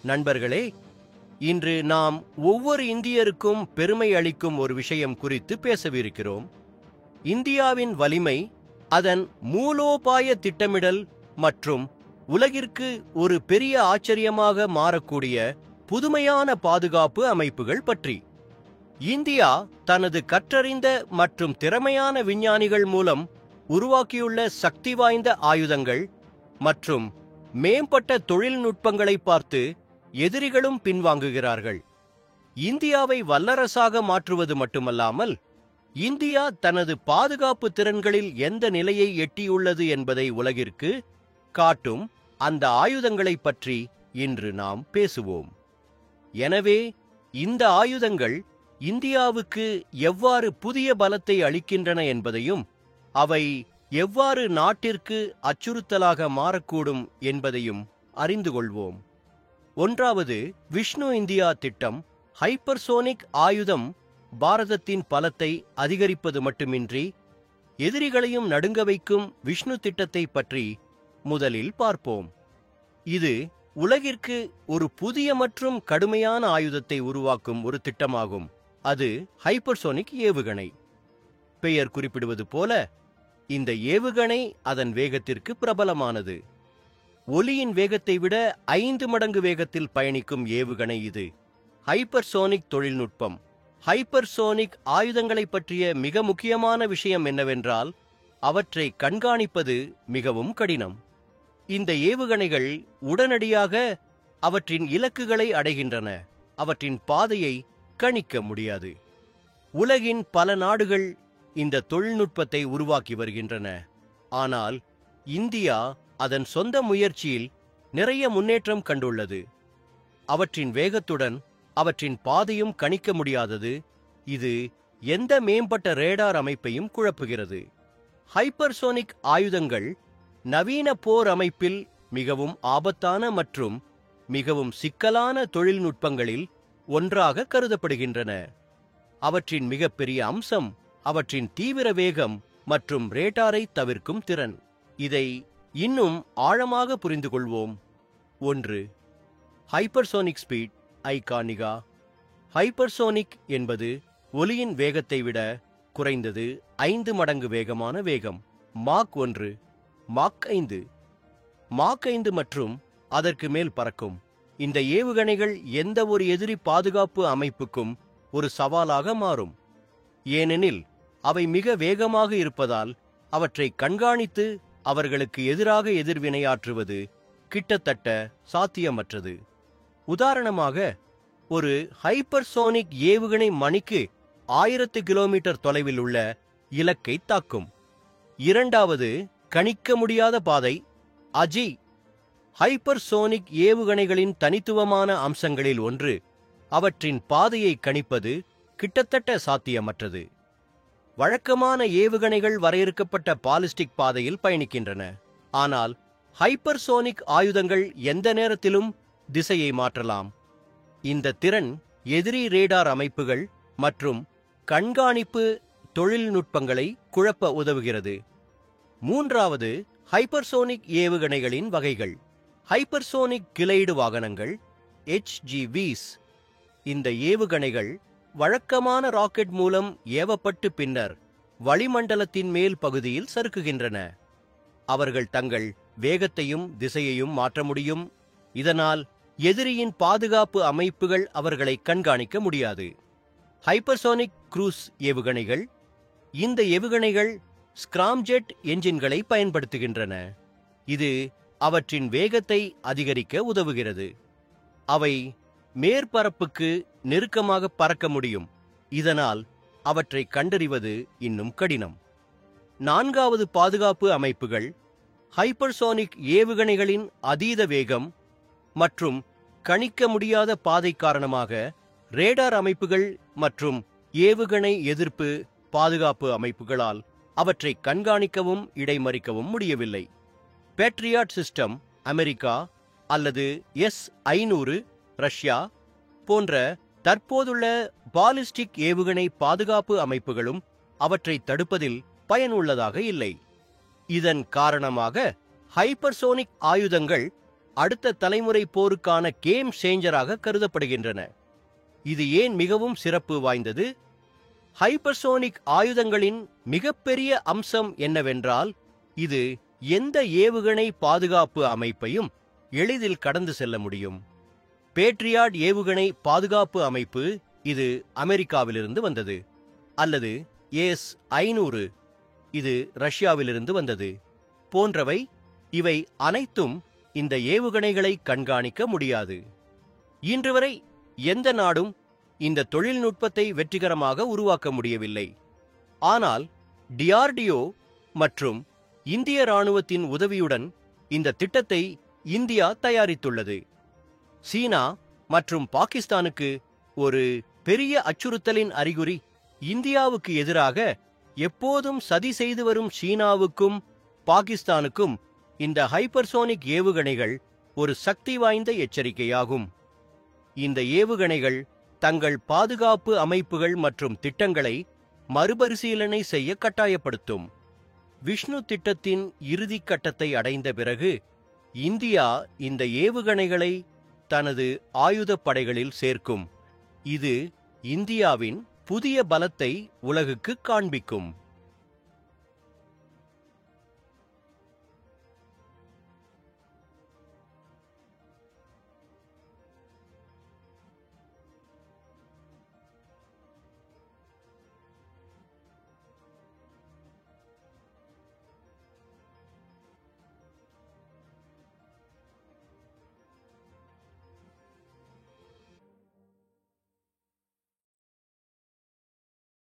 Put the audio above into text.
நண்பர்களே, இன்று நாம் ஒவ்வொரு இந்தியருக்கும் பெருமை அளிக்கும் ஒரு விஷயம் குறித்து பேசவிருக்கிறோம். இந்தியாவின் வலிமை அதன் மூலோபாய திட்டமிடல் மற்றும் உலகிற்கு ஒரு பெரிய ஆச்சரியமாக மாறக்கூடிய புதுமையான பாதுகாப்பு அமைப்புகள் பற்றி. இந்தியா தனது கற்றறிந்த மற்றும் திறமையான விஞ்ஞானிகள் மூலம் உருவாக்கியுள்ள சக்தி வாய்ந்த ஆயுதங்கள் மற்றும் மேம்பட்ட தொழில்நுட்பங்களை பார்த்து எதிரிகளும் பின்வாங்குகிறார்கள். இந்தியாவை வல்லரசாக மாற்றுவது மட்டுமல்லாமல், இந்தியா தனது பாதுகாப்பு திறன்களில் எந்த நிலையை எட்டியுள்ளது என்பதை உலகிற்கு காட்டும் அந்த ஆயுதங்களைப் பற்றி இன்று நாம் பேசுவோம். எனவே, இந்த ஆயுதங்கள் இந்தியாவுக்கு எவ்வாறு புதிய பலத்தை அளிக்கின்றன என்பதையும், அவை எவ்வாறு நாட்டிற்கு அச்சுறுத்தலாக மாறக்கூடும் என்பதையும் அறிந்து கொள்வோம். ஒன்றாவது, விஷ்ணு இந்தியா திட்டம். ஹைப்பர்சோனிக் ஆயுதம் பாரதத்தின் பலத்தை அதிகரிப்பது மட்டுமின்றி எதிரிகளையும் நடுங்க வைக்கும் விஷ்ணு திட்டத்தை பற்றி முதலில் பார்ப்போம். இது உலகிற்கு ஒரு புதிய மற்றும் கடுமையான ஆயுதத்தை உருவாக்கும் ஒரு திட்டமாகும். அது ஹைப்பர்சோனிக் ஏவுகணை. பெயர் குறிப்பிடுவது போல, இந்த ஏவுகணை அதன் வேகத்திற்கு பிரபலமானது. ஒலியின் வேகத்தை விட 5 மடங்கு வேகத்தில் பயணிக்கும் ஏவுகணை இது. ஹைப்பர்சோனிக் தொழில்நுட்பம். ஹைப்பர்சோனிக் ஆயுதங்களைப் பற்றிய மிக முக்கியமான விஷயம் என்னவென்றால், அவற்றை கண்காணிப்பது மிகவும் கடினம். இந்த ஏவுகணைகள் உடனடியாக அவற்றின் இலக்குகளை அடைகின்றன. அவற்றின் பாதையை கணிக்க முடியாது. உலகின் பல நாடுகள் இந்த தொழில்நுட்பத்தை உருவாக்கி வருகின்றன. ஆனால் இந்தியா அதன் சொந்த முயற்சியில் நிறைய முன்னேற்றம் கண்டுள்ளது. அவற்றின் வேகத்துடன் அவற்றின் பாதையும் கணிக்க முடியாதது. இது எந்த மேம்பட்ட ரேடார் அமைப்பையும் குழப்புகிறது. ஹைப்பர்சோனிக் ஆயுதங்கள் நவீன போர் அமைப்பில் மிகவும் ஆபத்தான மற்றும் மிகவும் சிக்கலான தொழில்நுட்பங்களில் ஒன்றாக கருதப்படுகின்றன. அவற்றின் மிகப்பெரிய அம்சம் அவற்றின் தீவிர வேகம் மற்றும் ரேடாரை தவிர்க்கும் திறன். இதை இன்னும் ஆழமாக புரிந்து கொள்வோம். 1. Hypersonic speed. ஐகானிகா. ஹைப்பர்சோனிக் என்பது ஒலியின் வேகத்தை விட குறைந்தது 5 மடங்கு வேகமான வேகம். மாக் 1, மாக் 5, மாக் 5 மற்றும் அதற்கு மேல் பறக்கும். இந்த ஏவுகணைகள் எந்த ஒரு எதிரி பாதுகாப்பு அமைப்புக்கும் ஒரு சவாலாக மாறும். ஏனெனில் அவை மிக வேகமாக இருப்பதால் அவற்றை கண்காணித்து அவர்களுக்கு எதிராக எதிர்வினையாற்றுவது கிட்டத்தட்ட சாத்தியமற்றது. உதாரணமாக, ஒரு ஹைப்பர்சோனிக் ஏவுகணை மணிக்கு 1000 கிலோமீட்டர் தொலைவில் உள்ள இலக்கை தாக்கும். இரண்டாவது, கணிக்க முடியாத பாதை. அஜி. ஹைப்பர்சோனிக் ஏவுகணைகளின் தனித்துவமான அம்சங்களில் ஒன்று அவற்றின் பாதையை கணிப்பது கிட்டத்தட்ட சாத்தியமற்றது. வழக்கமான ஏவுகணைகள் வரையறுக்கப்பட்ட பாலிஸ்டிக் பாதையில் பயணிக்கின்றன. ஆனால் ஹைப்பர்சோனிக் ஆயுதங்கள் எந்த நேரத்திலும் திசையை மாற்றலாம். இந்த திறன் எதிரி ரேடார் அமைப்புகள் மற்றும் கண்காணிப்பு தொழில்நுட்பங்களை குழப்ப உதவுகிறது. மூன்றாவது, ஹைப்பர்சோனிக் ஏவுகணைகளின் வகைகள். ஹைப்பர்சோனிக் கிளைடு வாகனங்கள், HGVs. இந்த ஏவுகணைகள் வழக்கமான ராக்கெட் மூலம் ஏவப்பட்டு பின்னர் வளிமண்டலத்தின் மேல் பகுதியில் சறுக்குகின்றன. அவர்கள் தங்கள் வேகத்தையும் திசையையும் மாற்ற முடியும். இதனால் எதிரியின் பாதுகாப்பு அமைப்புகள் அவர்களை கண்காணிக்க முடியாது. ஹைப்பர்சோனிக் குரூஸ் ஏவுகணைகள். இந்த ஏவுகணைகள் ஸ்கிராம்ஜெட் என்ஜின்களை பயன்படுத்துகின்றன. இது அவற்றின் வேகத்தை அதிகரிக்க உதவுகிறது. அவை மேற்பரப்புக்கு நெருக்கமாக பறக்க முடியும். இதனால் அவற்றை கண்டறிவது இன்னும் கடினம். நான்காவது, பாதுகாப்பு அமைப்புகள். ஹைப்பர்சோனிக் ஏவுகணைகளின் அதீத வேகம் மற்றும் கணிக்க முடியாத பாதை காரணமாக ரேடார் அமைப்புகள் மற்றும் ஏவுகணை எதிர்ப்பு பாதுகாப்பு அமைப்புகளால் அவற்றை கண்காணிக்கவும் இடைமறிக்கவும் முடியவில்லை. பேட்ரியாட் சிஸ்டம் அமெரிக்கா அல்லது S-500 ரஷ்யா போன்ற தற்போதுள்ள பாலிஸ்டிக் ஏவுகணை பாதுகாப்பு அமைப்புகளும் அவற்றை தடுப்பதில் பயனுள்ளதாக இல்லை. இதன் காரணமாக ஹைப்பர்சோனிக் ஆயுதங்கள் அடுத்த தலைமுறை போருக்கான கேம் சேஞ்சராக கருதப்படுகின்றன. இது ஏன் மிகவும் சிறப்பு வாய்ந்தது? ஹைப்பர்சோனிக் ஆயுதங்களின் மிகப்பெரிய அம்சம் என்னவென்றால், இது எந்த ஏவுகணை பாதுகாப்பு அமைப்பையும் எளிதில் கடந்து செல்ல முடியும். பேட்ரியாட் ஏவுகணை பாதுகாப்பு அமைப்பு இது அமெரிக்காவிலிருந்து வந்தது, அல்லது S-500 இது ரஷ்யாவிலிருந்து வந்தது போன்றவை. இவை அனைத்தும் இந்த ஏவுகணைகளை கண்காணிக்க முடியாது. இன்று வரை எந்த நாடும் இந்த தொழில்நுட்பத்தை வெற்றிகரமாக உருவாக்க முடியவில்லை. ஆனால் DRDO மற்றும் இந்திய இராணுவத்தின் உதவியுடன் இந்த திட்டத்தை இந்தியா தயாரித்துள்ளது. சீனா மற்றும் பாகிஸ்தானுக்கு ஒரு பெரிய அச்சுறுத்தலின் அறிகுறி இந்தியாவுக்கு எதிராக எப்போதும் சதி செய்து வரும் சீனாவுக்கும் பாகிஸ்தானுக்கும் இந்த ஹைப்பர்சோனிக் ஏவுகணைகள் ஒரு சக்தி வாய்ந்த எச்சரிக்கையாகும். இந்த ஏவுகணைகள் தங்கள் பாதுகாப்பு அமைப்புகள் மற்றும் திட்டங்களை மறுபரிசீலனை செய்ய கட்டாயப்படுத்தும். விஷ்ணு திட்டத்தின் இறுதி கட்டத்தை அடைந்த பிறகு இந்தியா இந்த ஏவுகணைகளை தனது ஆயுதப் படைகளில் சேர்க்கும். இது இந்தியாவின் புதிய பலத்தை உலகுக்கு காண்பிக்கும்.